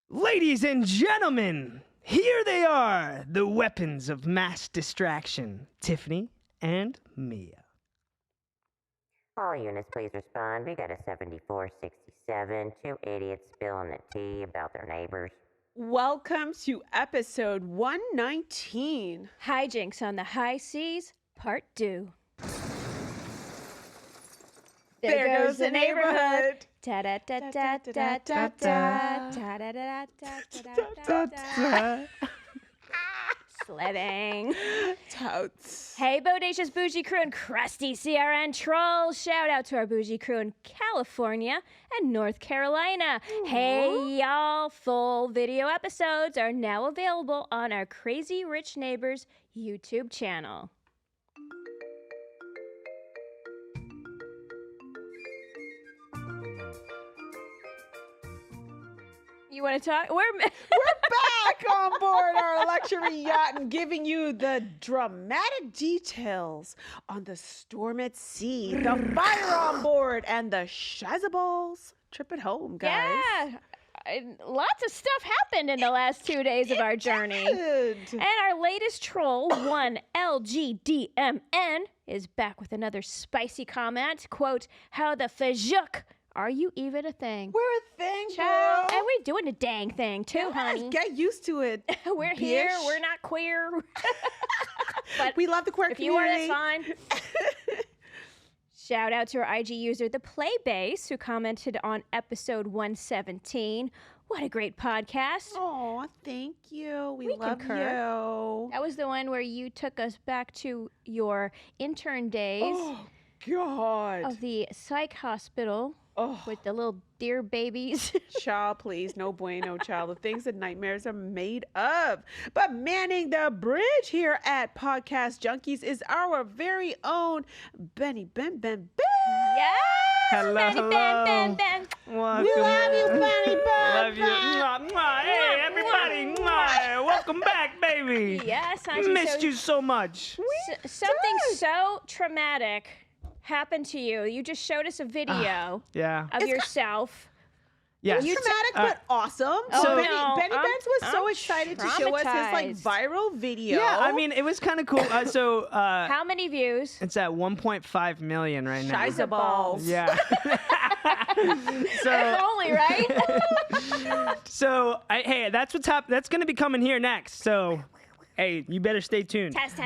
Ladies and gentlemen, here they are, the weapons of mass distraction, Tiffany and Mia. All units, please respond. We got a 7467, two idiots spilling the tea about their neighbors. Welcome to episode 119. Hijinks on the High Seas, Part 2. There goes the neighborhood. Sledding. Totes. Hey, Bodacious Bougie Crew and crusty CRN trolls. Shout out to our Bougie Crew in California and North Carolina. Hey, y'all. Full video episodes are now available on our Crazy Rich Neighbors YouTube channel. You want to talk? We're Back on board our luxury yacht and giving you the dramatic details on the storm at sea, the fire on board, and the shizaballs trip at home, guys. Yeah. Lots of stuff happened in the last 2 days of our journey. Good. And our latest troll, 1LGDMN, is back with another spicy comment. Quote, how the fajuk are you even a thing? We're a thing, Child. girl. And we're doing a dang thing, too, Yes, honey. get used to it. We're here. bitch. We're not queer. But We love the queer if you are, community. that's fine. Shout out to our IG user, The Playbase, who commented on episode 117. What a great podcast. Oh, thank you. We love concur. you. That was the one where you took us back to your intern days Oh, God. of the psych hospital Oh, with the little deer babies. child, please. No bueno, child. The things that nightmares are made of. But manning the bridge here at Podcast Junkies is our very own Benny Ben. Yes! Hello, Benny, hello. Ben, Ben, Ben. Welcome. We love you, Benny Ben. Love you. Mwah, mwah. Hey, everybody. Mwah. Welcome back, baby. Yes, Auntie. Missed you so much. Something so traumatic happened to you. You just showed us a video Yeah. of yourself. Yes. It was traumatic, but awesome. Oh, So Benny no, Benz was so I'm excited to show us his traumatized. viral video. Yeah, I mean, it was kind of cool. How many views? It's at 1.5 million right now. Shizaballs. Yeah. If so, only, right? hey, that's what's happening. That's going to be coming here next. So, hey, you better stay tuned. Test.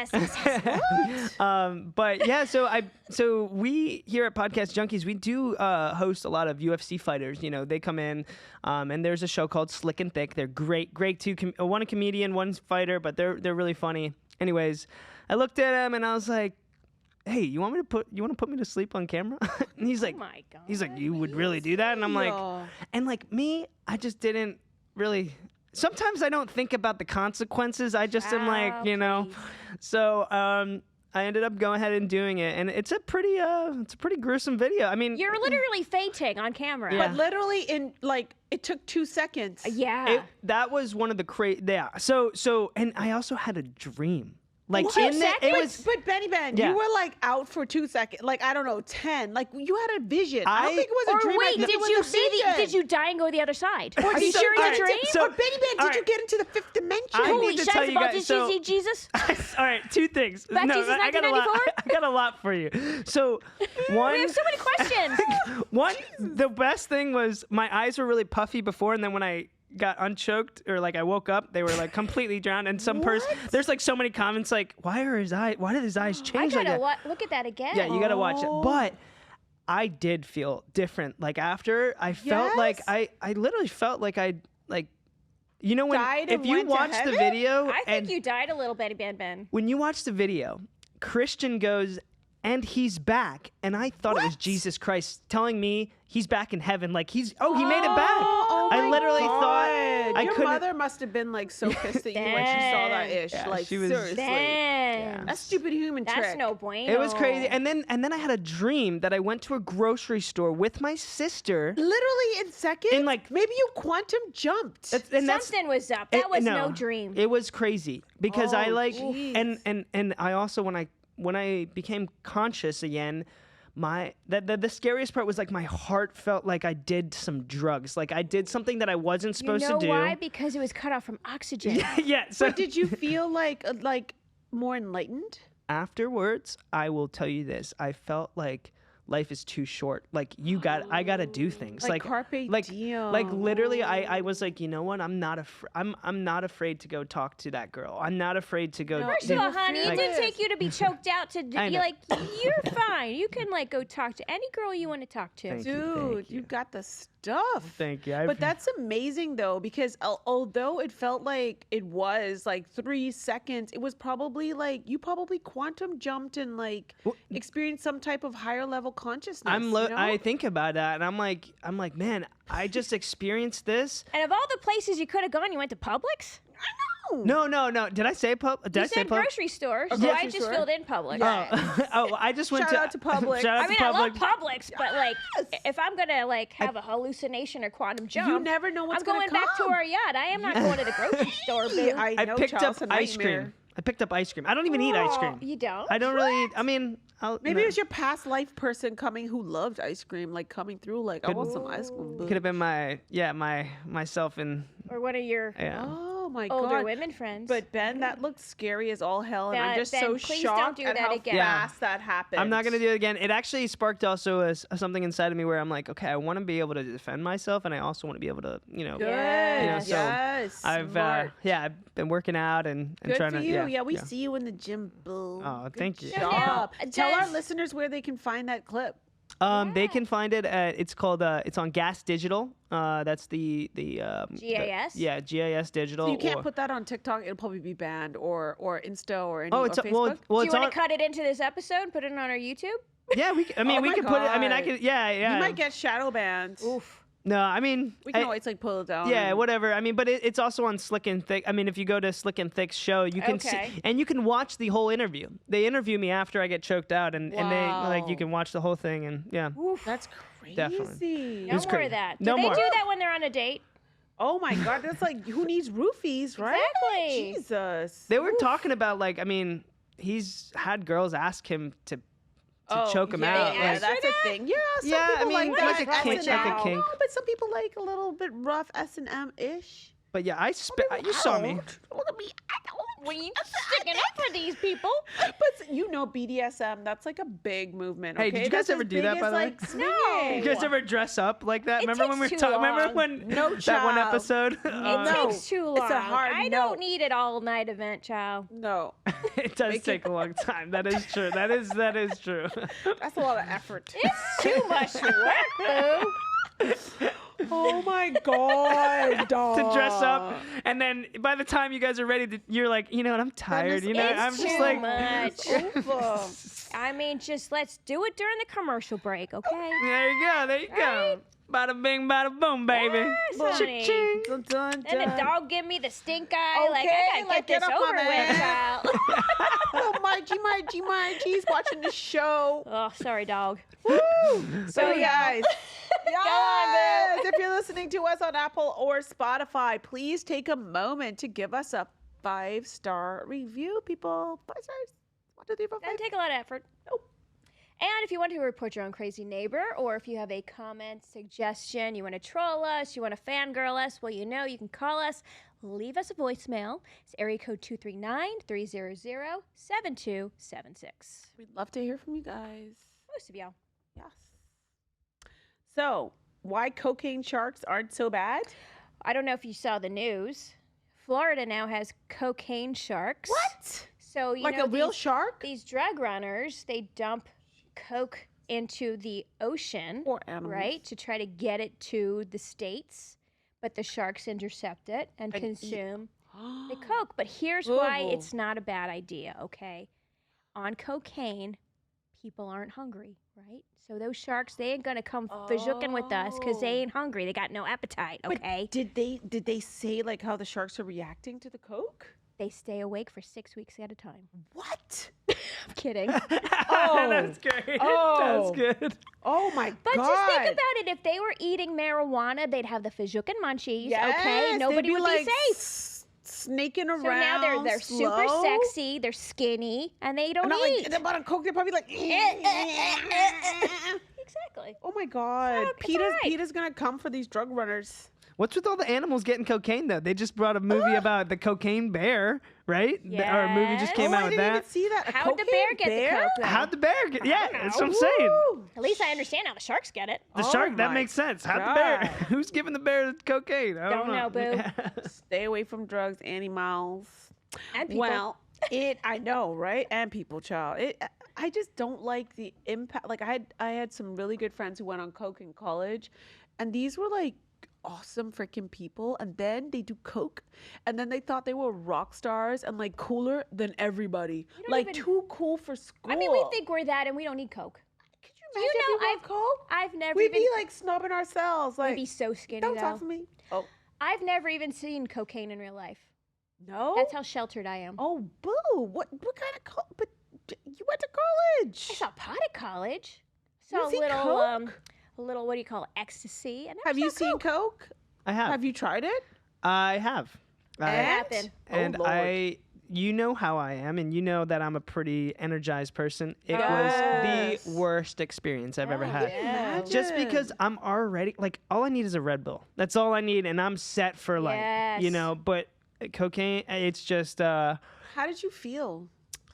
But yeah, so we here at Podcast Junkies, we do host a lot of UFC fighters. You know, they come in, and there's a show called Slick and Thick. They're great two. One a comedian, one's fighter, but they're really funny. Anyways, I looked at him and I was like, hey, you want to put me to sleep on camera? And he's like, Oh my God. he's like, you would really do that? And I'm like, Yeah. and like me, I just didn't really. Sometimes I don't think about the consequences. I just am like, Child, you know. please. So I ended up going ahead and doing it, and it's a pretty gruesome video. I mean, You're literally fainting on camera. Yeah. But literally it took 2 seconds. Yeah. that was one of the yeah. So and I also had a dream. Like What? in the, it seconds? was. But Benny Ben, Yeah. you were like out for 2 seconds, like I don't know, 10. Like you had a vision. I I- don't think it was a Or dream. I wait, think did it was you a see vision. did you die and go the other side? Are you so- sure it's a alright, dream? so- or Benny Ben, all did you right. get into the 5th dimension? I Holy need to tell you Shazabal, guys. did So, you see Jesus? all right, two things. Back no, Jesus I got a lot. 1994? I got a lot for you. So one. We have so many questions. One, the best thing was my eyes were really puffy before, and then when I got unchoked or like I woke up, they were like completely drowned. And some person, there's like so many comments like, why did his eyes I change like gotta that? look at that again. Yeah, you gotta watch it. Oh. But I did feel different. Like after, I felt like Yes? I literally felt like I like, you know, when Died and if you went to watch the heaven? video I and think you died a little, Betty Ben. when you watch the video, Christian goes, and he's back. And I thought it was What? Jesus Christ telling me he's back in heaven. Like he made it back. Oh I my literally thought God. I Your couldn't. mother must have been like so pissed at you when she saw that ish. Yeah, like she was- seriously. Damn. That's stupid human trick. That's no bueno. It was crazy. And then I had a dream that I went to a grocery store with my sister. Literally in seconds. In, like- maybe you quantum jumped. And that's Something was up. That was no dream. It was crazy because I Oh, like jeez. and I also when I became conscious again, the scariest part was like my heart felt like I did some drugs. Like I did something that I wasn't supposed to do. Why? Because it was cut off from oxygen. Yeah. So But did you feel like more enlightened? afterwards, I will tell you this. I felt like life is too short. Like I gotta do things. Like carpe diem. Like literally, I was like, you know what? I'm not afraid to go talk to that girl. I'm not afraid to go. First of all, honey, it like- didn't take you to be choked out to I be know. like, you're fine. You can like go talk to any girl you want to talk to. Thank you, Dude, thank you you. got the stuff. Thank you. But that's amazing though, because although it felt like it was like 3 seconds, it was probably like you probably quantum jumped and like experienced some type of higher level consciousness. I think about that, and I'm like, man, I just experienced this. And of all the places you could have gone, you went to Publix? No. Did I say pub? Did You I say said pub? grocery store, so grocery I just store? filled in Publix. Oh, I just went Shout out to Publix. Shout out I mean, to I love Publix. Publix, but like, if I'm gonna like have a hallucination or quantum jump, never know what's I'm gonna going back to come. our yacht. I am not going to the grocery store, boo. I know, picked Charles, up a ice nightmare. cream. I picked up ice cream. I don't even eat ice cream. You don't? I don't really. I mean, Maybe it was your past life person coming who loved ice cream, like coming through, like I want some ice cream. boo. could have been myself in. Or one of your Yeah. Oh my older god. women friends. But Ben, that looked scary as all hell, and I'm That- just Ben, so please don't shocked do at that how again. Yeah. fast that happened. I'm not gonna do it again. It actually sparked also something inside of me where I'm like, okay, I want to be able to defend myself, and I also want to be able to, Good. Yes. so Yes. I've smart. I've been working out and Good trying for to. you. Yeah, we see you in the gym, boo. Oh, Good thank you. job. Now, Tell our does- listeners where they can find that clip. They can find it at. It's called. It's on Gas Digital. That's the GAS? Yeah, GAS Digital. So you can't or- put that on TikTok; it'll probably be banned, or Insta, or any Oh, or it's Facebook. well, do well, you it's want on. to cut it into this episode and put it on our YouTube? Yeah, we. I mean, Oh we my can put it. I mean, I God. could. Yeah. You might get shadow banned. Oof. No, I mean, We can I- always like pull it down. Yeah, and- whatever. I mean, but it's also on Slick and Thick. I mean, if you go to Slick and Thick's show, you can Okay. see, and you can watch the whole interview. They interview me after I get choked out, and they like you Wow. can watch the whole thing, and yeah. Oof. That's crazy. Definitely. No was more crazy. of that. No do they more. do that when they're on a date? Oh my God, that's like who needs roofies, right? Exactly. Jesus. They were talking about like, I mean, he's had girls ask him to choke him yeah, out. Yeah, like- asked that's for a thing. Yeah, some Yeah, I people mean, like like that. a kink- S&M. like a kink. No, but some people like a little bit rough S&M ish. But yeah, you saw me. Look at me. When you sticking up for these people? But you know BDSM, that's like a big movement. Hey, Okay? did you guys That's ever as do big that, as, by the way? like, No. swinging. You guys ever dress up like that? It Remember when we takes were too talking? Remember long. when No, that one child. episode? It No. takes too long. It's a hard I no. don't need an all-night event, child. No, It does Make take a long time. That is true. That is true. that's a lot of effort. It's too much work, boo. Oh my God, To dress up, and then by the time you guys are ready, you're like, you know what? I'm tired. You know, It's I'm just too like, much. I mean, just let's do it during the commercial break, okay? there you go, there you go. Bada bing, bada boom, baby. Yes, honey. Ching. Dun, dun, Then the dun. dog give me the stink eye. Like, Okay, I gotta like, get get this off my over man. with, child. Oh, Margie's watching the show. Oh, sorry, dog. So, guys, on, if you're listening to us on Apple or Spotify, please take a moment to give us a 5-star review, people. 5 stars. 1, 2, 3, 4, 5. Doesn't take a lot of effort. Nope. And if you want to report your own crazy neighbor, or if you have a comment, suggestion, you want to troll us, you want to fangirl us, well, you know, you can call us, leave us a voicemail. It's area code 239-300-7276. We'd love to hear from you guys. Most of y'all. Yes. So, why cocaine sharks aren't so bad? I don't know if you saw the news. Florida now has cocaine sharks. What? So, you Like know, a real these- shark? These drug runners, they dump coke into the ocean, Or animals. right, to try to get it to the States. But the sharks intercept it and And eat. consume the coke. But here's why Ooh. it's not a bad idea, okay? On cocaine, people aren't hungry, right? So those sharks, they ain't gonna come fajooking with us because they Oh. ain't hungry. They got no appetite, But okay? did they say like how the sharks are reacting to the coke? They stay awake for 6 weeks at a time. What? I'm kidding. That's great. Oh. That's good. Oh my But God. just think about it. If they were eating marijuana, they'd have the fajookin munchies, okay? Yes, Nobody they'd would like be safe. snaking around. So now they're super slow. sexy, they're skinny, and they don't And not eat. like they're about to coke. They're probably like. Exactly. Oh my God, it's all right. PETA's gonna come for these drug runners. What's with all the animals getting cocaine though? They just brought a movie about the cocaine bear, right? Or a movie just came Oh, out I with didn't that. even see that. A How'd the cocaine bear get the coke? Though? How'd the bear get? Yeah, don't that's what I'm know. saying. Woo! At least I understand how the sharks get it. The Oh shark, that my makes sense. How'd the bear? God. Who's giving the bear the cocaine? I Don't know, boo. Stay away from drugs, animals. And people. Well, I know, right? And people, child. I just don't like the impact. Like I had some really good friends who went on coke in college, and these were like awesome freaking people, and then they do coke, and then they thought they were rock stars and like cooler than everybody, don't like even- too cool for school. I mean, we think we're that, and we don't need coke. Could you imagine know, if we were coke? I've never We'd even. be like snubbing ourselves. we'd Like, be so skinny don't though. talk to me. Oh I've never even seen cocaine in real life. no. That's how sheltered I am. Oh boo! What kind of coke? But you went to college. I saw pot at college. You Saw a see little, coke? a little, what do you call it, ecstasy. I never Have you saw seen coke? I have. Have you tried it? I have. What happened? And oh, Lord. you know how I am, and you know that I'm a pretty energized person. It Yes. was the worst experience I've ever had. Yeah. Just because I'm already like, all I need is a Red Bull. That's all I need, and I'm set for like, Yes. But cocaine, it's just. How did you feel?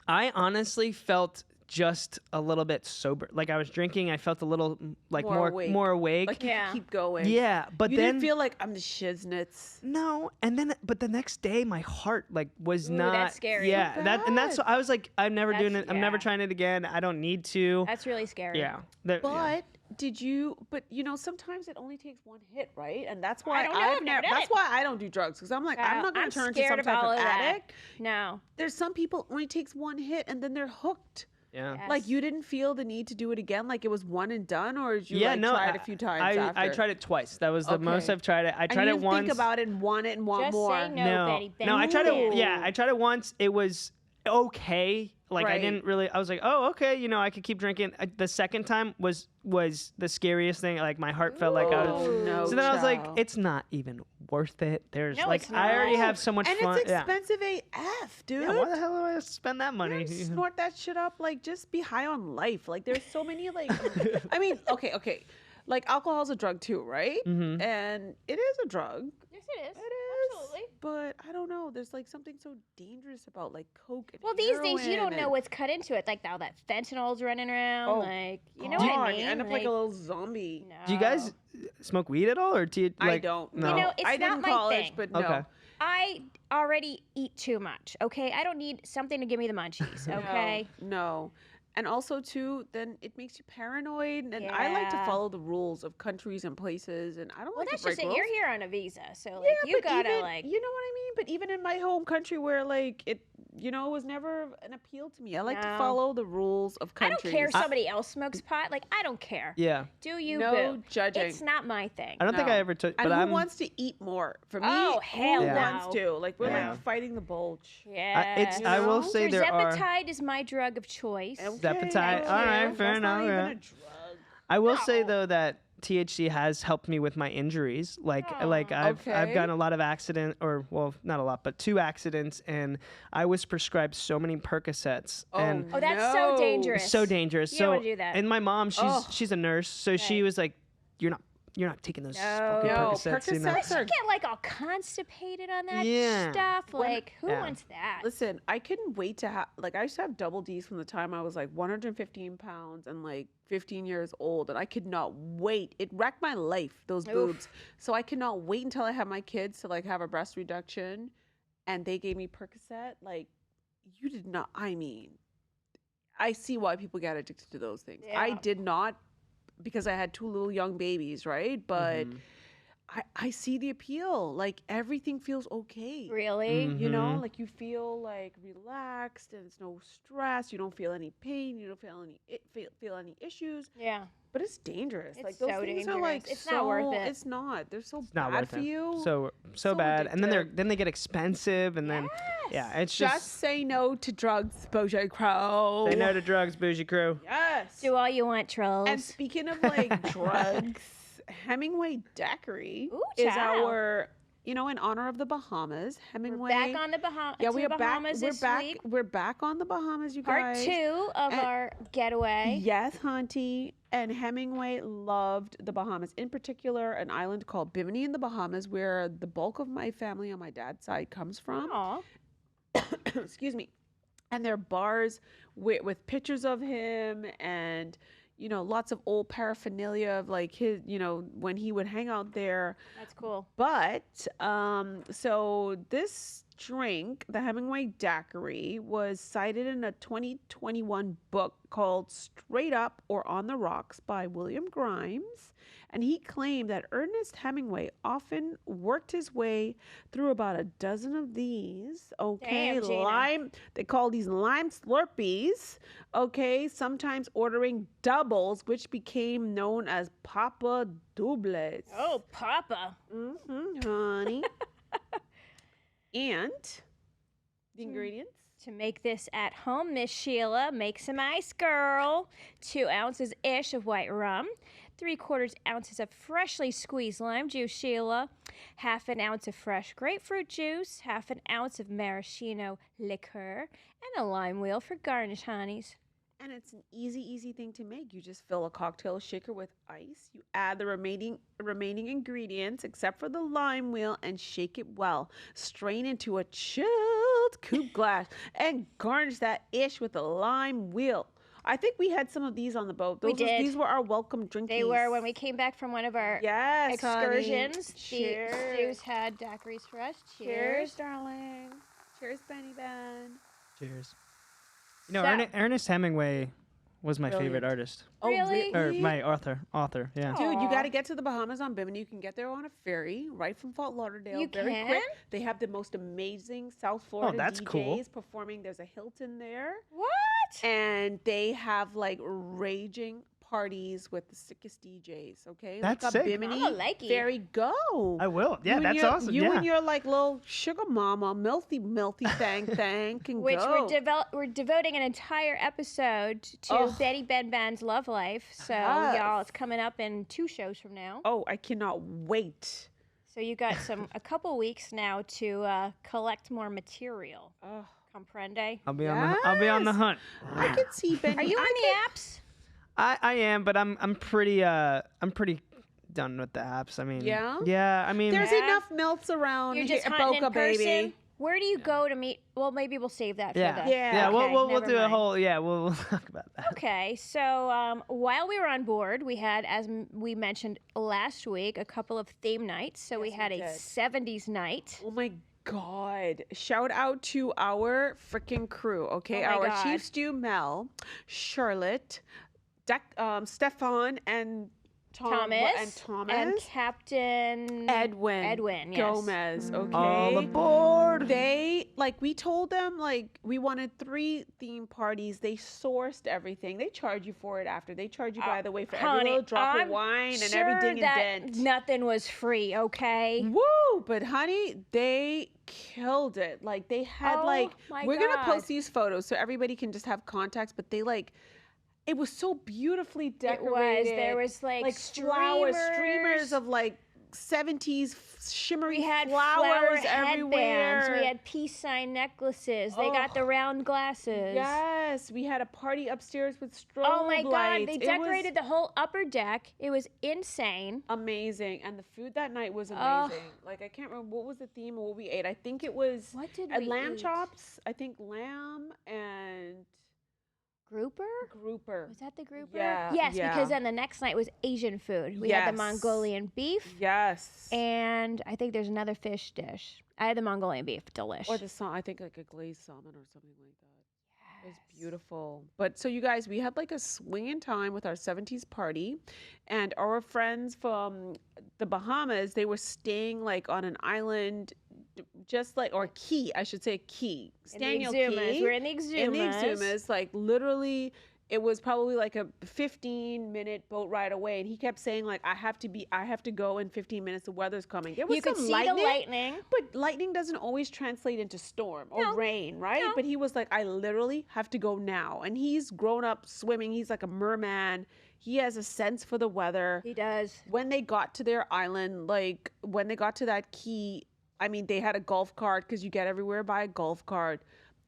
I honestly felt just a little bit sober. Like I was drinking, I felt a little like More more awake. awake. Like you Yeah. could keep going. Yeah, but You then didn't feel like I'm the shiznits. no, and then but the next day my heart like was Ooh, not. that's scary. Yeah, So that's bad. I was like, I'm never doing it. That's- I'm never yeah. trying it again. I don't need to. That's really scary. Yeah. Yeah. But did you? But you know, sometimes it only takes one hit, right? And that's why don't know, I've never done That's it. why I don't do drugs because I'm like, I'm not going I'm to turn to scared some of type all of of that. addict. No. There's some people it only takes one hit and then they're hooked. Yeah. Yes. Like you didn't feel the need to do it again, like it was one and done, or did you Yeah, like no, try it a few times I after? tried it twice. That was the most Okay. I've tried it. I And tried you it didn't once. think about it and want it and want Just more. say no, Betty. No, I tried it. Ooh. Yeah, I tried it once. It was okay. Like I Right. didn't really. I was like, oh, okay. I could keep drinking. The second time was the scariest thing. Like my heart felt like I was. Oh, no, So then I was like, child. it's not even worth it. There's No, like it's I already not. have so much and fun. it's expensive AF, dude. Yeah, why the hell do I spend that money? You snort that shit up, like just be high on life. Like there's so many like I mean, okay. Like alcohol's a drug too, right? Mhm. And it is a drug. Yes, it is. It is. Absolutely. But I don't know. There's like something so dangerous about like coke and Well, these days you heroin don't know and- what's cut into it. Like all that fentanyl's running around. Oh, Like, you know God, what I mean? You end up like a little zombie. No. Do you guys smoke weed at all, or do you? Like, I don't. No. You know, it's I did not in my college, thing. but no. Okay. I already eat too much. Okay, I don't need something to give me the munchies. Okay. No. And also too, then it makes you paranoid. And I like to Yeah. follow the rules of countries and places, and I don't Well, like that's to break just it. rules. You're here on a visa, so like Yeah, you but gotta even, like. you know what I mean? But even in my home country where like it was never an appeal to me. I like to No. follow the rules of I countries. don't care if somebody else smokes pot. Like I don't care. Yeah. Do you? No boo. judging. It's not my thing. I don't think No. I ever took. And But who I'm. wants to eat more? For me, Oh, hell who no. wants to? Like we're Yeah. like fighting the bulge. Yeah. I will say so there are. Zepatide is my drug of choice. Zepatide. thank All right, you. fair That's not enough, even yeah. a drug. I will say though that THC has helped me with my injuries. Like I've Okay. gotten a lot of accident, or well, not a lot, but 2 accidents, and I was prescribed so many Percocets. And Oh, that's so no. dangerous. so dangerous. You so don't wanna do that. And my mom, Ugh. she's a nurse, so she Right. was like, "You're not taking those fucking No, Percocets." You know? Percocets You are get like all constipated on that Yeah. stuff. Like who Yeah. wants that? Listen, I couldn't wait to have, like, I used to have double D's from the time I was like 115 pounds and like 15 years old. And I could not wait. It wrecked my life, those Oof. boobs. So I could not wait until I had my kids to like have a breast reduction. And they gave me Percocet. Like, you did not, I mean, I see why people get addicted to those things. I Yeah. did not because I had 2 little young babies, right? But Mhm. I see the appeal. Like, everything feels okay. Really? You know, Mhm. like you feel like relaxed and it's no stress. You don't feel any pain. You don't feel any feel any issues. Yeah. But it's dangerous. like It's those so things are dangerous. like It's not worth it. It's not. They're so It's not bad worth for it. you. So So bad, and then addictive. they get expensive, and then yeah, it's just just say no to drugs, Bojack Crow. say no to drugs, bougie crew. Yes. Do all you want, trolls. And speaking of like drugs, Hemingway Daiquiri Ooh, is child. our in honor of the Bahamas, Hemingway. We're back on the Bahamas. Yeah, we are Bahamas back. this We're back. week. We're back on the Bahamas, you Part guys. 2 of And- our getaway. Yes, Hunty. And Hemingway loved the Bahamas. In particular, an island called Bimini in the Bahamas, where the bulk of my family on my dad's side comes from. Aw. Excuse me. And there are bars with pictures of him and, lots of old paraphernalia of like his, when he would hang out there. That's cool. But so this drink, the Hemingway Daiquiri, was cited in a 2021 book called Straight Up or On the Rocks by William Grimes. And he claimed that Ernest Hemingway often worked his way through about a dozen of these. Okay, Damn, Gina. lime. They call these lime Slurpees. Okay, sometimes ordering doubles, which became known as Papa Doubles. Oh, Papa. Honey. And the ingredients. To make this at home, Miss Sheila, make some ice, girl. 2 ounces-ish of white rum. 3/4 ounces of freshly squeezed lime juice, Sheila. 1/2 ounce of fresh grapefruit juice. 1/2 ounce of maraschino liqueur. And a lime wheel for garnish, honeys. And it's an easy thing to make. You just fill a cocktail shaker with ice. You add the remaining ingredients, except for the lime wheel, and shake it well. Strain into a chilled coupe glass and garnish that ish with a lime wheel. I think we had some of these on the boat. We did. These were our welcome drinkies. They were when we came back from one of our Yes, excursions. Honey. Cheers. The Deux had daiquiris for us. Cheers, darling. Cheers, Benny Ben. Cheers. So- Ernest Hemingway was my favorite Brilliant. artist. Really? Or my author, yeah. Dude, you Aw. got to get to the Bahamas on Bimini. You can get there on a ferry right from Fort Lauderdale. You very can? quick. They have the most amazing South Florida that's DJs cool. performing. There's a Hilton there. What? And they have like raging parties with the sickest DJs, okay? That's Look up sick. Bimini. I'ma like it. Ferry, go. I will. You Yeah, and that's your- awesome. You Yeah. and your like little sugar mama, milty thang can Which go. we're devoting an entire episode to Ugh. Betty Ben Ben's love life. So Yes. y'all, it's coming up in 2 shows from now. Oh, I cannot wait. So you got a couple weeks now to collect more material. Oh, Comprende? I'll be on the Yes. hunt. I can see Benny. Are you I on the apps? I am, but I'm pretty done with the apps. I mean, Yeah? yeah. I mean, There's Yeah. enough melts around You're here just at hunting Boca, in person. baby. Where do you go to meet? Well, maybe we'll save that yeah, for the. Yeah. yeah. Okay, We'll never do a mind. whole we'll talk about that. Okay, so while we were on board, we had, as we mentioned last week, a couple of theme nights. So we Yes, had we a did. 70s night. Oh my God. Shout out to our freaking crew, okay? Oh my Our God. Chief Stew Mel, Charlotte, Stefan, and Thomas. Thomas. And Captain Edwin. yes. Gomez, okay? All aboard. They, we told them, we wanted 3 theme parties. They sourced everything. They charge you for it after. They charge you, by the way, for every Honey, little drop I'm of wine and sure everything that and dent. nothing was free, okay? Woo! But honey, they killed it. They had Oh my we're gonna God. post these photos so everybody can just have context. But they it was so beautifully It decorated. was. There was flowers, streamers of 70s shimmery We had flowers flower everywhere. headbands. We had peace sign necklaces. They got the round glasses. Yes, we had a party upstairs with strobe Oh my God! lights. They It was decorated the whole upper deck. It was insane. amazing, and the food that night was Oh. amazing. I can't remember what was the theme of what we ate. I think it was What did and we lamb eat? chops. I think lamb and Grouper? grouper. Was that the grouper? Yeah, Yes, yeah. because then the next night was Asian food. We had the Yes. Mongolian beef, Yes. and I think there's another fish dish. I had the Mongolian beef, delish. or the I think a glazed salmon or something like that. It was beautiful. But so you guys, we had a swinging time with our 70s party, and our friends from the Bahamas, they were staying on an island, just or key, I should say key. In the Staniel Exumas. Key. We're in the Exumas. In the Exumas, literally, it was probably a 15-minute boat ride away, and he kept saying I have to go in 15 minutes. The weather's coming. There was You could some see lightning, the lightning. but lightning doesn't always translate into storm or No. rain, right? No. But he was I literally have to go now, and he's grown up swimming. He's like a merman. He has a sense for the weather. He does. When they got to their island, when they got to that key, I mean, they had a golf cart because you get everywhere by a golf cart.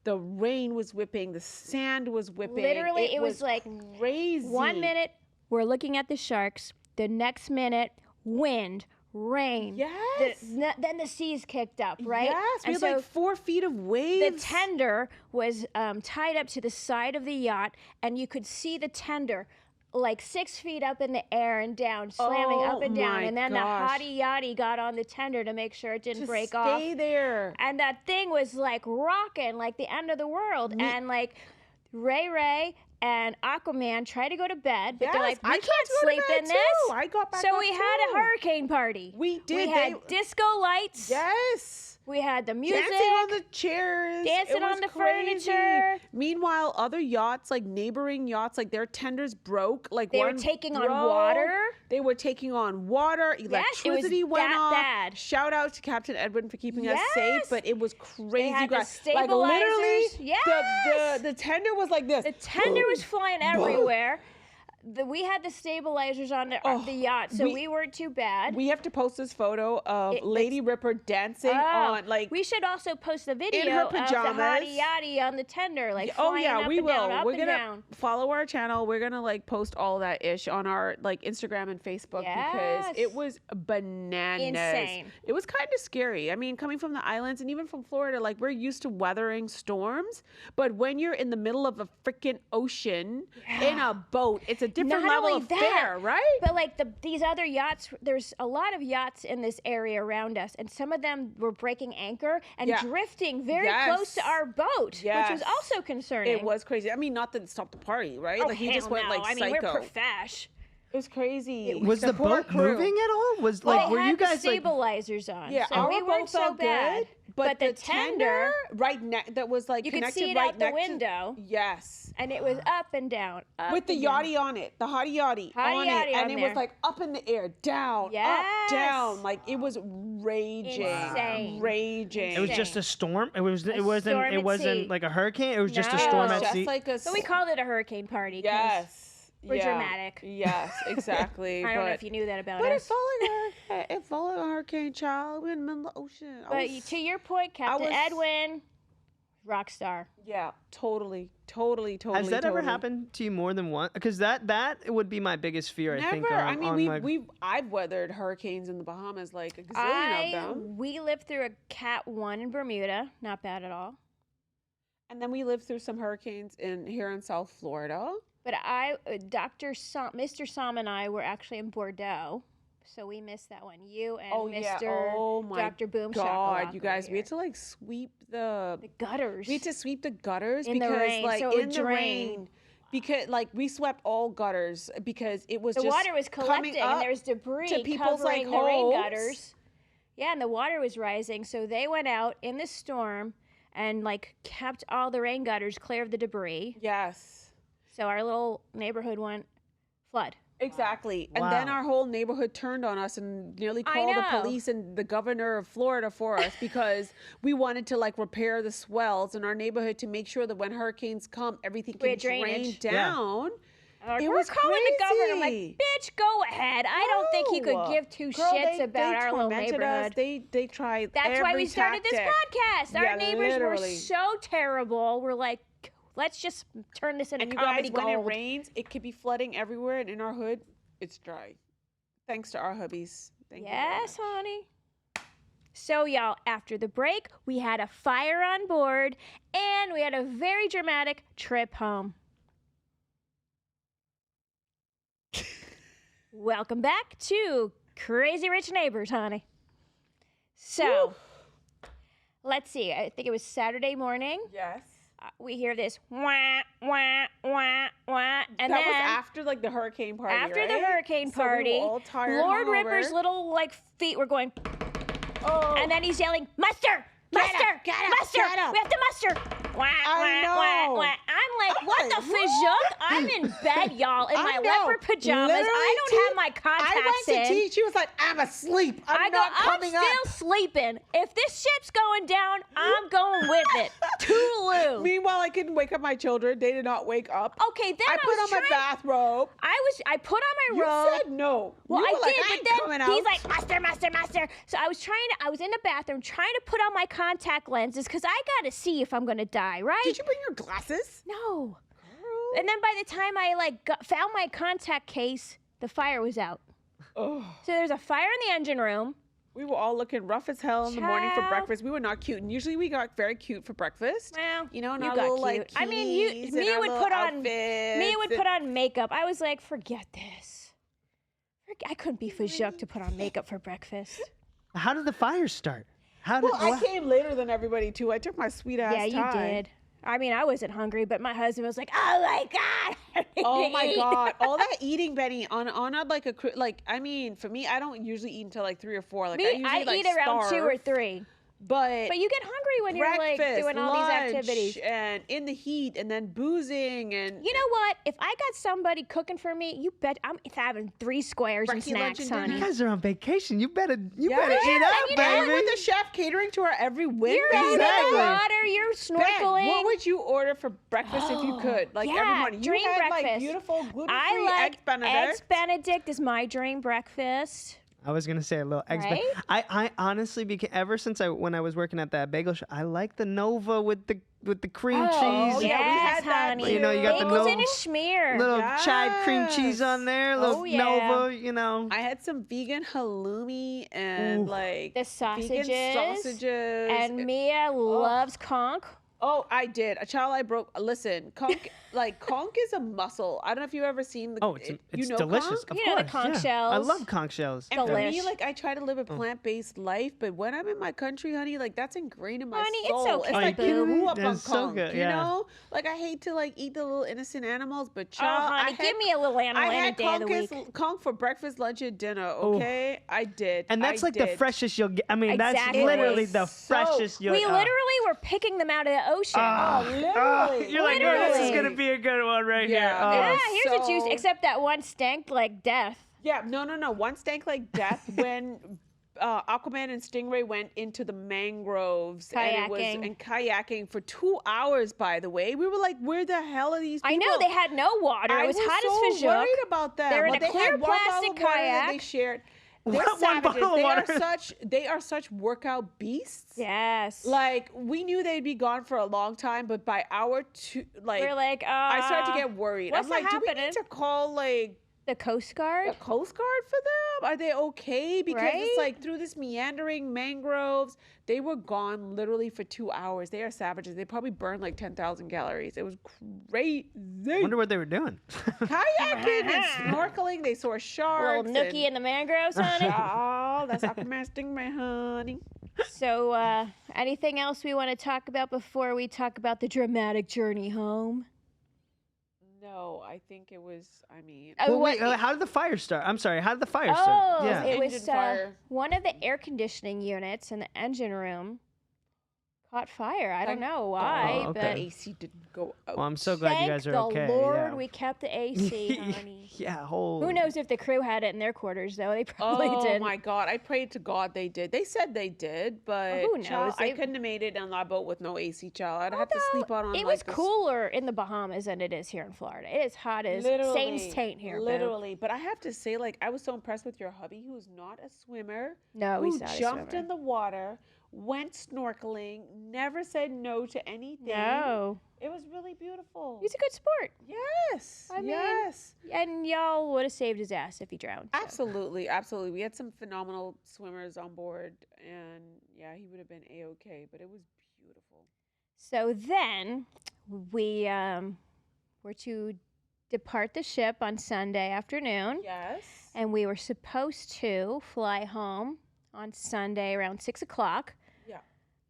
The rain was whipping. The sand was whipping. Literally, it was like crazy. 1 minute, we're looking at the sharks. The next minute, wind, rain. Yes. Then the seas kicked up, right? Yes, we And had like 4 feet of waves. the tender was tied up to the side of the yacht, and you could see the tender like 6 feet up in the air and down, slamming up and down. my And then gosh. the hottie yachty got on the tender to make sure it didn't to break off. stay there. And that thing was like rocking, like the end of the world. And like Ray and Aquaman tried to go to bed, but they're like, I we tried can't to go to sleep bed in this. too. I got back So up we had a too. hurricane party. We did. We had disco lights. Yes. We had the music. Dancing on the chairs. Dancing It was on the crazy. furniture. Meanwhile, other yachts, like neighboring yachts, like their tenders broke. Like They were one taking on broke. water. They were taking on water. it was Electricity went that off. bad. Shout out to Captain Edwin for keeping us safe. Yes. But it was crazy. had the guys. Like literally, stabilizers. Yes. the tender was like this. The tender was flying everywhere. We had the stabilizers on the yacht, so we weren't too bad. We have to post this photo of Lady Ripper dancing on like. We should also post the video her of the pajamas. hottie yachty on the tender, like Oh flying yeah, up we and will. down, up We're and gonna down. follow our channel. We're gonna like post all that ish on our like Instagram and Facebook because Yes. it was bananas. Insane. It was kind of scary. I mean, coming from the islands and even from Florida, like we're used to weathering storms, but when you're in the middle of a freaking ocean in a boat, it's a different Not level only of that, fear, right? But like these other yachts, there's a lot of yachts in this area around us, and some of them were breaking anchor and Yeah. drifting very Yes. close to our boat, which Yes. was also concerning. It was crazy. I mean, not that it stopped the party, right? Oh, Like he just hell went no. like I mean, psycho. we're profesh. It was crazy. Was the poor boat crew. moving at all? Was Well, like they were had you the guys like? stabilizers on, Yeah, so our we boat weren't so felt bad. good, but the the tender right that was like you could connected see it right out the next to- window, Yes. and it was up and down, up With the and down. yachty on it, the hottie yachty Hottie on yachty it, and on it there. was like up in the air, down, Yes. up, down, like it was raging, Insane. raging. It was just a storm. It wasn't. storm at It wasn't sea. like a hurricane. It was just a No. storm It was at just sea. like a. So we called it a hurricane party. 'cause Yes. we're yeah. dramatic. Yes, exactly. I don't know if you knew that about But it us. felt like a hurricane. It felt like a hurricane, child. We're in the middle of the ocean. But to your point, Captain was- Edwin, rock star. Yeah, totally. Has that ever happened to you more than once? Because that would be my biggest fear. I think. Never. On, I mean, on like, I've weathered hurricanes in the Bahamas, like a gazillion of them, We lived through a Cat 1 in Bermuda. Not bad at all. and then we lived through some hurricanes here in South Florida. But Mr. Sam and I were actually in Bordeaux, so we missed that one. You and Mr. Oh my Dr. Boom God, Shakalaka you guys, were we had here. to like sweep the gutters. We had to sweep the gutters In the because rain, like so it would in the drain. rain. Because like we swept all gutters because it was the just water was coming collecting, up and there was debris to people's like covering the rain homes. gutters. Yeah, and the water was rising, so they went out in the storm and like kept all the rain gutters clear of the debris. Yes. So our little neighborhood went flood. Exactly. And then Wow. our whole neighborhood turned on us and nearly I called the know. police and the governor of Florida for us because we wanted to like repair the swells in our neighborhood to make sure that when hurricanes come, everything We can had drain drainage. down. Like, It we're was calling the governor. I'm like, crazy. bitch, go ahead. I don't think he could No. give two Girl, shits about our little tormented neighborhood. Us. They tried. That's why we every started this tactic. podcast. Our Yeah, neighbors literally. were so terrible. We're like, let's just turn this into And you comedy guys, when it gold. rains, it could be flooding everywhere, and in our hood, it's dry. Thanks to our hubbies. Thank you very Yes, much. honey. So, y'all, after the break, we had a fire on board and we had a very dramatic trip home. Welcome back to Crazy Rich Neighbors, honey. So, let's see. I think it was Saturday morning. Yes. We hear this wah, wah, wah, wah. And That then was after like the hurricane party. after the right? hurricane So we were party, all tired, Lord hungover. Ripper's little like feet were going, Oh. and then he's yelling, "Muster! Get Muster! up, get up, Muster! get up." We have to muster!" Wah, I wah, wah, know. wah. I'm like, what the fizzook? I'm in bed, y'all, in my I know. leopard pajamas. Literally, I don't have my contacts I went to in. tea. She was like, I'm asleep. I'm not coming I'm up. still sleeping. If this ship's going down, I'm going with it. Toodaloo. Meanwhile, I couldn't wake up my children. They did not wake up. Okay, then I put was on my trying- bathrobe. I put on my You robe. said no. Well, You I were like, did, I ain't but coming then he's out. like, master. So I was in the bathroom trying to put on my contact lenses because I got to see if I'm going to die, right? Did you bring your glasses? No. And then by the time I found my contact case, the fire was out. Oh. So there's a fire in the engine room. We were all looking rough as hell in the morning for Child. breakfast. We were not cute. And usually we got very cute for breakfast. Well, You know, and you our got little, cute. like, I mean, keys and Mia our would little put on outfits. makeup. I was like, forget this. I couldn't be fajok to put on makeup for breakfast. How did the fire start? How did? Well, I came later than everybody too. I took my sweet ass Yeah, you time. did. I mean, I wasn't hungry, but my husband was like, "Oh my god!" I need Oh to my eat." god, all that eating, Benny, on a like I mean, for me, I don't usually eat until like 3 or 4. Like Me, I usually eat around 2 or starve, 3. But But you get hungry when you're like breakfast, doing all lunch, these activities. and in the heat, and then boozing, and You know what? If I got somebody cooking for me, you bet I'm having 3 squares and Brekkie lunch snacks, and honey. You guys are on vacation. You better eat Yeah, up, and baby. with the chef catering to our every whim. You're baby. in Exactly. the water. You're Ben, snorkeling. what would you order for breakfast if you could? Like every yeah, morning. You dream had like breakfast. beautiful gluten-free I like eggs Benedict. Eggs Benedict is my dream breakfast. I was gonna say a little eggs. Right? I honestly became ever since when I was working at that bagel shop, I like the Nova with the cream Oh, cheese. yeah, we yes, had that honey. too. You know, you got the Bagels in Nova- a schmear. Little chive cream cheese on there, little Oh, yeah. Nova, you know. I had some vegan halloumi and Ooh. like The sausages. vegan sausages. And Mia loves conch. Oh, I did. A child I broke. Listen, conch, conch is a muscle. I don't know if you've ever seen the. Oh, it's you know delicious. conch? Of You know the course, conch yeah. I shells. love conch shells. And for me, Delish. like, I try to live a plant-based life, but when I'm in my country, honey, like, that's ingrained in my Honey, it's soul. okay, It's like boo. you grew up on That's so conch, good, you yeah. know? Like, I hate to, like, eat the little innocent animals, but Oh, child, honey, give me a little animal I any had day of the week. conch for breakfast, lunch, and dinner, Oh. okay? I did. And that's I like the did. freshest you'll get. I mean, Exactly. that's literally It the was freshest you'll We literally were picking them out of the ocean. literally. You're like, oh, this is Literally. gonna be a good one right Yeah. here. Oh. yeah, here's a juice. so- Except that one stank like death. Yeah, no. One stank like death when Aquaman and Stingray went into the mangroves Kayaking. and kayaking for 2 hours. By the way, we were like, "Where the hell are these people?" I know they had no water. I It was hot so as fajok. worried about that. They're in Well, a they clear had one bottle plastic of water that they kayak. shared. They're One savages. bottle of They are water. they are such workout beasts. Yes. Like we knew they'd be gone for a long time, but by hour 2, like we're like, I started to get worried. what's I'm like, do we happening? need to call like the Coast Guard. a Coast Guard for them? Are they okay? Because it's Right? like through this meandering mangroves, they were gone literally for 2 hours. They are savages. They probably burned like 10,000 calories. It was crazy. Wonder what they were doing. Kayaking and snorkeling. They saw sharks. Little nookie in the mangroves, honey. Oh, that's Aquaman Stingray, honey. So, anything else we want to talk about before we talk about the dramatic journey home? No, I think it was. I mean, Oh, Well, what- wait, how did the fire start? I'm sorry. How did the fire Oh, start? Yeah. it was Engine fire. one of the air conditioning units in the engine room caught fire. I don't Thank know why, Oh, okay. the but AC didn't go out. Well, I'm so glad thank you guys are the okay. Lord yeah. we kept the AC, honey. Yeah. Whole. Who knows if the crew had it in their quarters, though? They probably Oh did. my God! I prayed to God they did. They said they did, but who child, knows? I They- couldn't have made it on that boat with no AC, child. I'd have to Although, sleep out on. It like was this- cooler in the Bahamas than it is here in Florida. It is hot as Satan's taint here. boo. Literally, but I have to say, like, I was so impressed with your hubby, who's not a swimmer, No, who he's not a jumped swimmer. in the water, went snorkeling, never said no to anything. No, It was really beautiful. he's a good sport, Yes. I mean, yes. and y'all would have saved his ass if he drowned. so. Absolutely, absolutely. We had some phenomenal swimmers on board, and yeah, he would have been a-okay. But it was beautiful. So then we were to depart the ship on Sunday afternoon, Yes. and we were supposed to fly home on Sunday around 6 o'clock. Yeah.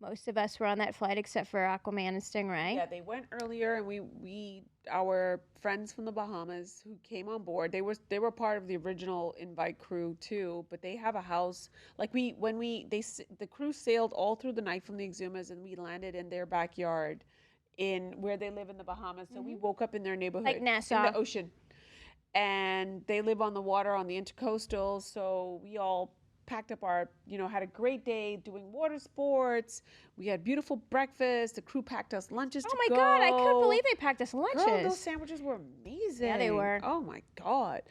Most of us were on that flight except for Aquaman and Stingray. Yeah, they went earlier, and we our friends from the Bahamas who came on board. They were part of the original invite crew too, but they have a house. Like the crew sailed all through the night from the Exumas, and we landed in their backyard in where they live in the Bahamas. So we woke up in their neighborhood. Like Nassau. In the ocean. And they live on the water on the intercoastal. So we all packed up our, had a great day doing water sports. We had beautiful breakfast. The crew packed us lunches to Oh go. my God, I couldn't believe they packed us lunches. Girl, those sandwiches were amazing. Yeah, they were. Oh my God.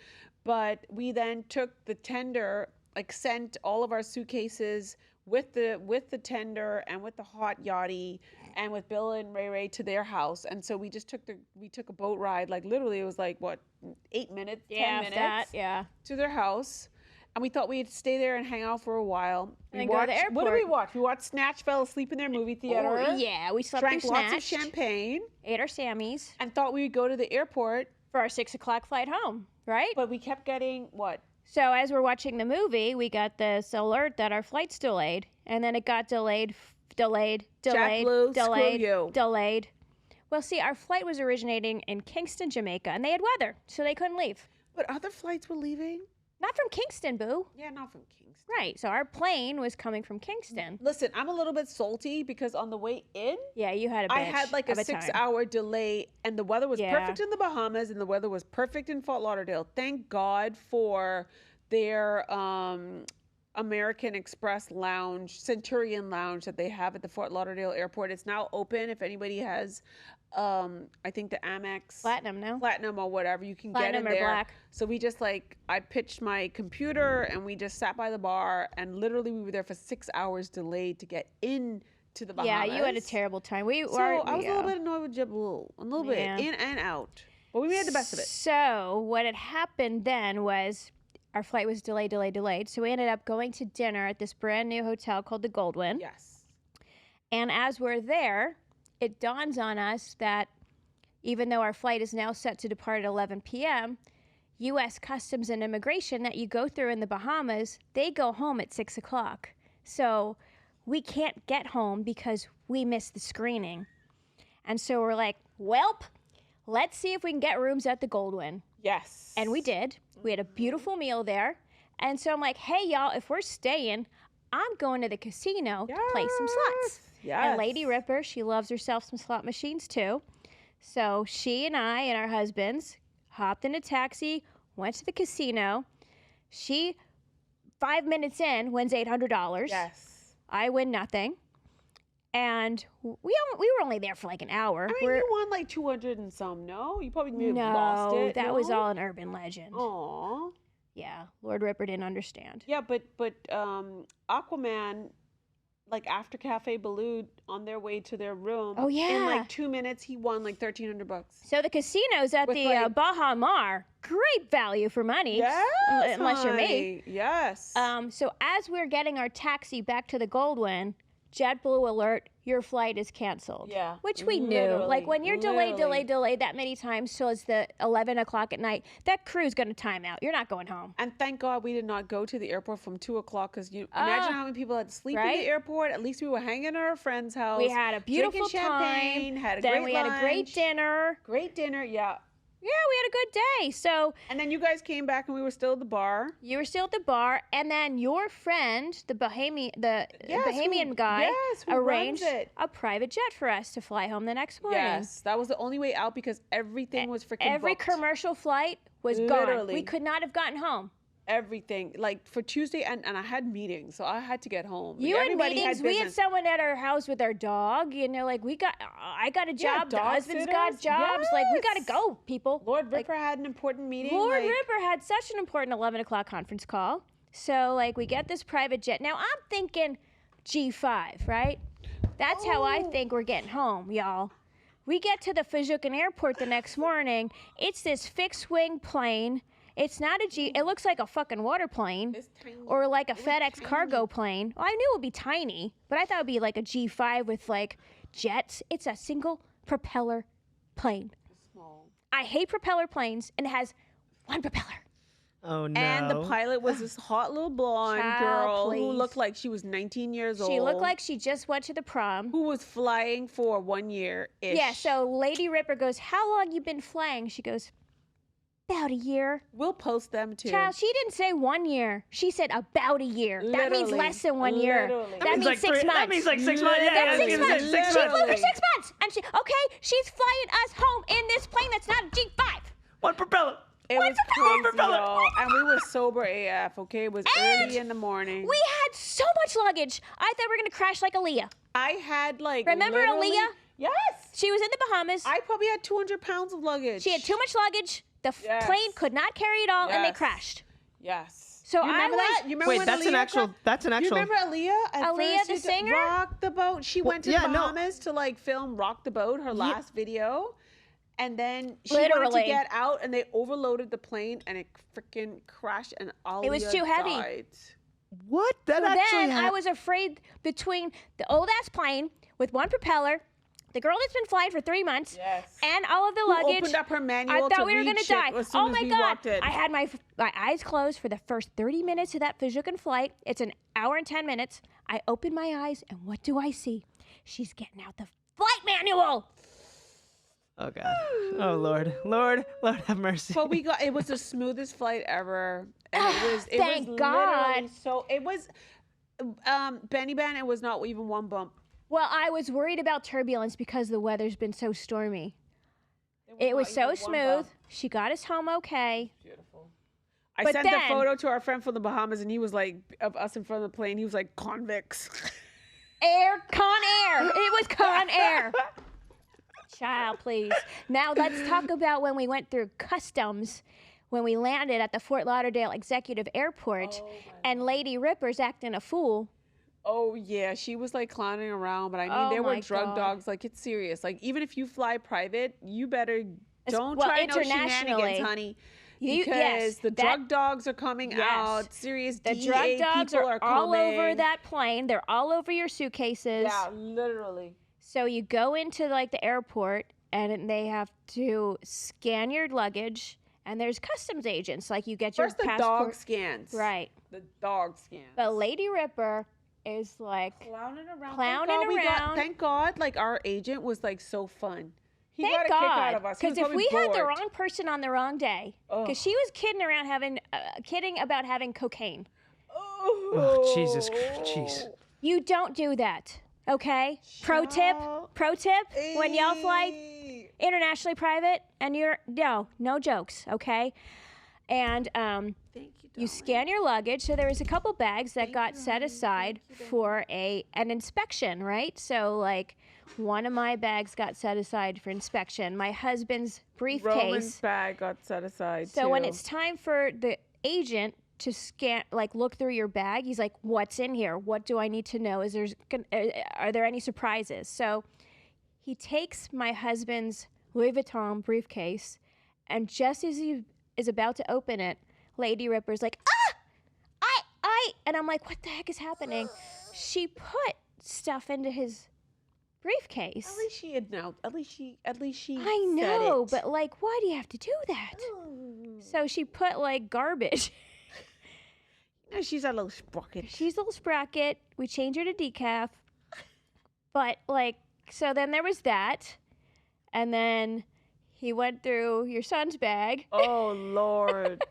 But we then took the tender, sent all of our suitcases with the tender and with the hot yachty and with Bill and Ray Ray to their house. And so we just took a boat ride. Literally it was 8 minutes, 10 minutes to their house. And we thought we'd stay there and hang out for a while. And then go to the airport. What did we watch? We watched Snatch, fell asleep in their movie theater. Oh, yeah, we slept Drank through lots of Snatched, champagne. ate our Sammys And thought we would go to the airport. for our 6 o'clock flight home, right? But we kept getting what? So as we're watching the movie, we got this alert that our flight's delayed, and then it got delayed. JetBlue, screw you. Delayed. Well, see, our flight was originating in Kingston, Jamaica, and they had weather, so they couldn't leave. But other flights were leaving? Not from Kingston, boo. Yeah, not from Kingston. Right, so our plane was coming from Kingston. Listen, I'm a little bit salty because on the way in, Yeah, you had a bitch I had a of a time. 6-hour delay, and the weather was Yeah. perfect in the Bahamas, and the weather was perfect in Fort Lauderdale. Thank God for their American Express lounge, Centurion Lounge that they have at the Fort Lauderdale airport. It's now open. If anybody has, I think the Amex Platinum or whatever, you can Platinum get or in there. black. So we just I pitched my computer and we just sat by the bar, and literally we were there for 6 hours delayed to get in to the Bahamas. Yeah, you had a terrible time. So I was a little bit annoyed with JetBlue, a little bit, in and out. But we made the best of it. So what had happened then was our flight was delayed. So we ended up going to dinner at this brand new hotel called the Goldwyn. Yes. And as we're there, it dawns on us that even though our flight is now set to depart at 11 p.m., U.S. Customs and Immigration that you go through in the Bahamas, they go home at 6 o'clock. So we can't get home because we missed the screening. And so we're like, welp, let's see if we can get rooms at the Goldwyn. Yes. And we did. We had a beautiful meal there. And so I'm like, hey, y'all, if we're staying, I'm going to the casino to play some slots. Yes. And Lady Ripper, she loves herself some slot machines too. So she and I and our husbands hopped in a taxi, went to the casino. She, 5 minutes in, wins $800. Yes. I win nothing. And we were only there for an hour. I mean, you won 200 and some, no? You probably maybe lost No, it. that was all an urban legend. Aw. Yeah, Lord Ripper didn't understand. Yeah, but Aquaman, after Cafe Baloo, on their way to their room. Oh, yeah. In 2 minutes, he won $1,300. So the casinos at With, the Baha Mar, great value for money. Yes, unless you're me. honey. Yes. So as we're getting our taxi back to the Goldwyn, JetBlue alert, your flight is canceled. Yeah, Which we knew. literally, When you're delayed that many times till it's the 11 o'clock at night, that crew's going to time out. You're not going home. And thank God we did not go to the airport from 2 o'clock, because you imagine how many people had to sleep in right? the airport. At least we were hanging at our friend's house. We had a beautiful drinking champagne, time. had a Then great we had a great lunch. dinner. Great dinner, yeah. Yeah, we had a good day. So And then you guys came back and we were still at the bar. you were still at the bar, and then your friend, the Bahamian guy, who runs arranged it. a private jet for us to fly home the next morning. Yes, that was the only way out because everything was freaking Every booked. commercial flight was gone. Literally. We could not have gotten home. Everything. For Tuesday, and I had meetings, so I had to get home. You had Everybody meetings. We had business. someone at our house with our dog. I got a job. The dog husband's got sitters. jobs. We got to Yes. go, people. Lord Ripper had an important meeting. Lord Ripper had such an important 11 o'clock conference call. So, we get this private jet. Now, I'm thinking G5, right? That's how I think we're getting home, y'all. We get to the Fajukan airport the next morning. It's this fixed-wing plane. It's not a G. It looks like a fucking water plane. It's tiny. Or like a FedEx cargo plane. Well, I knew it would be tiny, but I thought it would be like a G5 with jets. It's a single propeller plane. Small. I hate propeller planes, and it has one propeller. Oh no. And the pilot was this hot little blonde Child, girl who please. looked like she was 19 years old. She looked like she just went to the prom. who was flying for 1 year-ish. Yeah, so Lady Ripper goes, how long you been flying? She goes, about a year. We'll post them too. Child, she didn't say 1 year. She said about a year. That means Literally. less than 1 year. Literally. That means 6 months. That means 6 months. Yeah, That's I was 6 gonna months. say 6 She months. flew for 6 months, and And she's flying us home in this plane that's not a G5. One propeller. It was One crazy, propeller. y'all. And we were sober AF, okay? It was early in the morning. We had so much luggage. I thought we were going to crash like Aaliyah. I had like Remember literally- Aaliyah? Yes. She was in the Bahamas. I probably had 200 pounds of luggage. She had too much luggage. The Yes. plane could not carry it all, and they Yes. crashed. Yes. So you remember I was- that? You remember Wait, when that's an Aaliyah actual. cra- That's an You actual. remember Aaliyah? At Aaliyah, first, the she did singer? Rock the Boat. She went to the yeah, no. Bahamas to like film Rock the Boat, her last video. And then she wanted Literally. to get out, and they overloaded the plane, and it freaking crashed, and Aaliyah was too heavy. died. What? That So actually then I happened. was afraid between the old ass plane with one propeller, the girl that's been flying for 3 months, Yes. and all of the Who luggage. opened up her I manual thought to we were read gonna shit die. as soon Oh as my we god! walked in. I had my eyes closed for the first 30 minutes of that Fijukan flight. It's an hour and 10 minutes. I open my eyes, and what do I see? She's getting out the flight manual. Oh God. Oh Lord. Lord have mercy. But it was the smoothest flight ever. And it Thank was God. literally so it was Benny Ben, it was not even one bump. Well, I was worried about turbulence because the weather's been so stormy. It was not so even one smooth. bump. She got us home okay. Beautiful. I But sent then- the photo to our friend from the Bahamas, and he was like, of us in front of the plane, he was like, convicts. Con Air. It was Con Air. Child, please. Now let's talk about when we went through customs, when we landed at the Fort Lauderdale Executive Airport, and Lady Ripper's acting a fool. Oh yeah, she was like clowning around, but I mean, Oh, there were my drug God. dogs. Like it's serious. Like even if you fly private, you better don't well, try no internationally. shenanigans, honey. You- Because yes, the that- drug dogs are coming Yes. out. Serious The DEA drug dogs people are are all over coming. that plane. They're all over your suitcases. Yeah, literally. So you go into like the airport and they have to scan your luggage, and there's customs agents. Like you get your First the passport. dog scans. Right. The dog scans. But Lady Ripper is like, Clowning around. Clowning around. Thank God, like our agent was like so fun. He got thank a kick out God. of us. He was Because if probably we had the bored. wrong person on the wrong day, Ugh. because she was kidding about having cocaine. Oh, Jesus. Jeez. You don't do that, okay? Pro tip, when y'all fly Hey. internationally private, and no jokes, okay? And Thank you, you darling. scan your luggage. So there was a couple bags that got set aside for an inspection, right? So like one of my bags got set aside for inspection. My husband's Roman's briefcase. bag got set aside So when too. it's time for the agent to scan, like look through your bag, he's like, "What's in here? What do I need to know? Are there any surprises?" So he takes my husband's Louis Vuitton briefcase, and just as he is about to open it, Lady Ripper's like, and I'm like, "What the heck is happening?" She put stuff into his briefcase. At least she had now. At least she. I know, said it. but like, why do you have to do that? So she put like garbage. No, she's a little sprocket. She's a little sprocket. We changed her to decaf. But like, so then there was that. And then he went through your son's bag. Oh Lord.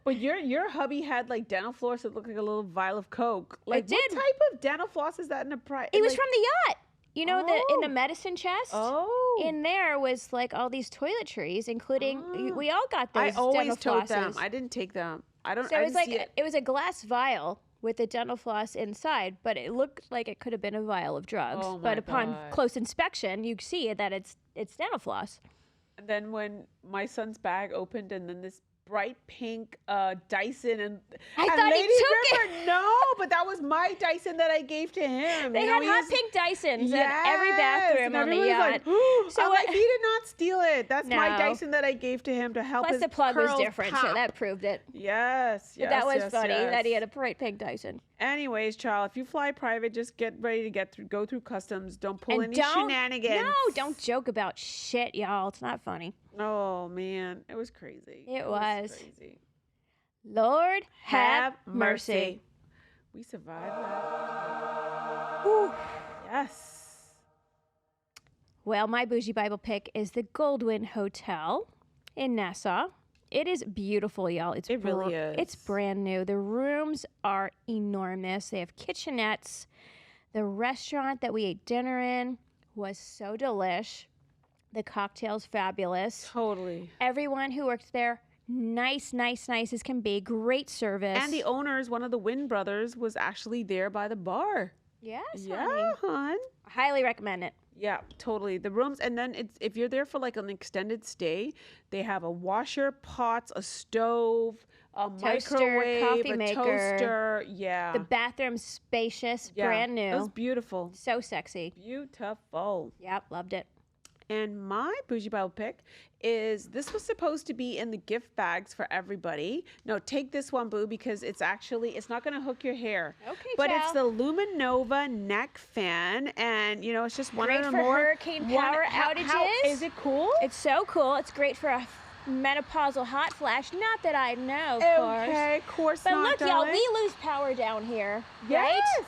But your hubby had like dental floss that looked like a little vial of Coke. Like did. what type of dental floss is that in a price? It was from the yacht. You know, in the Oh. medicine chest. Oh. In there was like all these toiletries, including Ah. we all got I those always dental tote flosses. them. I didn't take them. I don't. So I it was didn't like see it. it was a glass vial with a dental floss inside, but it looked like it could have been a vial of drugs. Oh, my but upon God. close inspection, you see that it's dental floss. And then when my son's bag opened, and then this bright pink Dyson, and I and thought he Lady took Ripper, no, but that was my Dyson that I gave to him. They You know, had he hot was- pink Dysons in Yes, every bathroom and on the everyone was yacht. Like, So I'm what- like, he did not steal it. That's my No. Dyson that I gave to him to help Plus his the plug was curls different, so pop. that proved it. Yes, But yes, that was yes, funny that he yes. had a bright pink Dyson. Anyways, child, if you fly private, just get ready to go through customs. Don't pull any don't shenanigans. No, don't joke about shit, y'all. It's not funny. Oh man, it was crazy. It was. crazy. Lord have mercy. We survived that. Whew. Yes. Well, my bougie Bible pick is the Goldwyn Hotel in Nassau. It is beautiful, y'all. It really It's is. brand new. The rooms are enormous. They have kitchenettes. The restaurant that we ate dinner in was so delish. The cocktails fabulous. Totally. Everyone who worked there, nice as can be. Great service. And the owners, one of the Wynn brothers, was actually there by the bar. yes, Yeah, honey. hon. Highly recommend it. Yeah, totally. The rooms, and then if you're there for like an extended stay, they have a washer, pots, a stove, a Toaster, microwave, coffee a maker. toaster. Yeah. The bathroom's spacious, Yeah, brand It was new. beautiful. So sexy. Beautiful. Yep, loved it. And my bougie Bible pick is this was supposed to be in the gift bags for everybody. No, take this one, boo, because it's not going to hook your hair. Okay, But it's child. the Luminova neck fan, and it's just one Great of the for more hurricane power outages. Is it cool? It's so cool. It's great for a menopausal hot flash. Not that I know, of course. Okay, of course But not, look, y'all, darling. we lose power down here, Yes. right?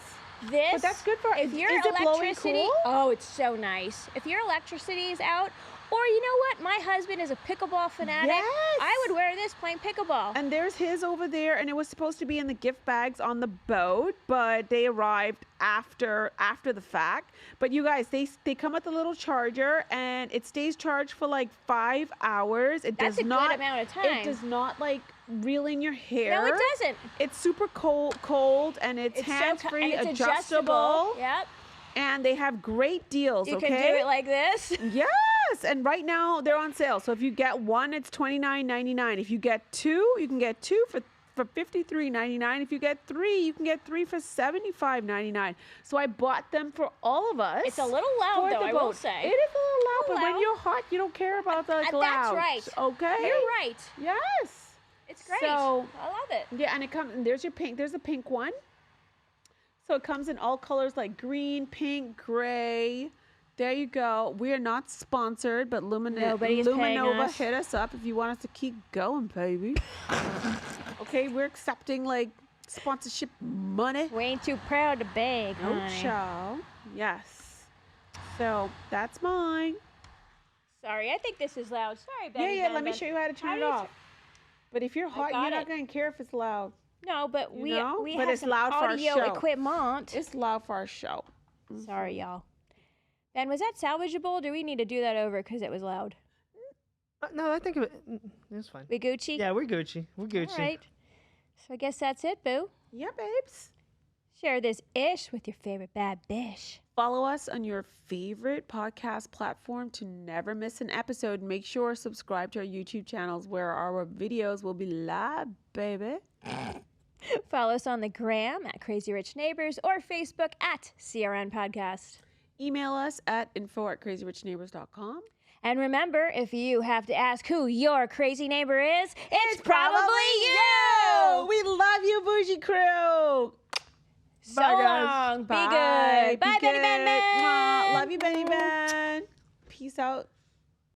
This, But that's good for- if your is it blowing electricity. cool? Oh, it's so nice. If your electricity is out, or you know what, my husband is a pickleball fanatic. Yes. I would wear this playing pickleball. And there's his over there, and it was supposed to be in the gift bags on the boat, but they arrived after the fact. But you guys, they come with a little charger, and it stays charged for like 5 hours. It That's does a not, good amount of time. It does not like reel in your hair. No, it doesn't. It's super cold, and it's hands-free, and it's adjustable. Yep. And they have great deals. You okay? can do it like this. Yes, and right now they're on sale. So if you get one, it's $29.99. If you get two, you can get two for $53.99. If you get three, you can get three for $75.99. So I bought them for all of us. It's a little loud, for though, the I will boat. say. It is a little loud, but when loud. you're hot, you don't care about the That's loud. right. Okay. You're right. Yes. It's great. So- I love it. Yeah, and it comes. There's your pink. There's a pink one. So it comes in all colors like green, pink, gray. There you go. We are not sponsored, but Nobody's paying Luminova us. hit us up if you want us to keep going, baby. Okay, we're accepting like sponsorship money. We ain't too proud to beg, No, honey. child. Yes. So that's mine. Sorry, I think this is loud. Sorry, Benny. Yeah. Let me show you how to turn How it do you off. But if you're hot, got you're not it. going to care if it's loud. No, but You we know? we But have it's some loud for our audio show. equipment. It's loud for our show. Sorry, y'all. Ben, was that salvageable? Do we need to do that over because it was loud? No, I think it's fine. We Gucci? Yeah, we're Gucci. We're Gucci. All right. So I guess that's it, boo. Yeah, babes. Share this ish with your favorite bad bish. Follow us on your favorite podcast platform to never miss an episode. Make sure to subscribe to our YouTube channels where our videos will be live, baby. Follow us on the gram at Crazy Rich Neighbors or Facebook at CRN Podcast. Email us at info@crazyrichneighbors.com. And remember, if you have to ask who your crazy neighbor is, it's probably you! We love you, Bougie Crew. So Bye, guys. long. Be Bye. good. Be Bye, Benny good. Ben Ben. Mwah. Love you, Benny Ben. Peace out.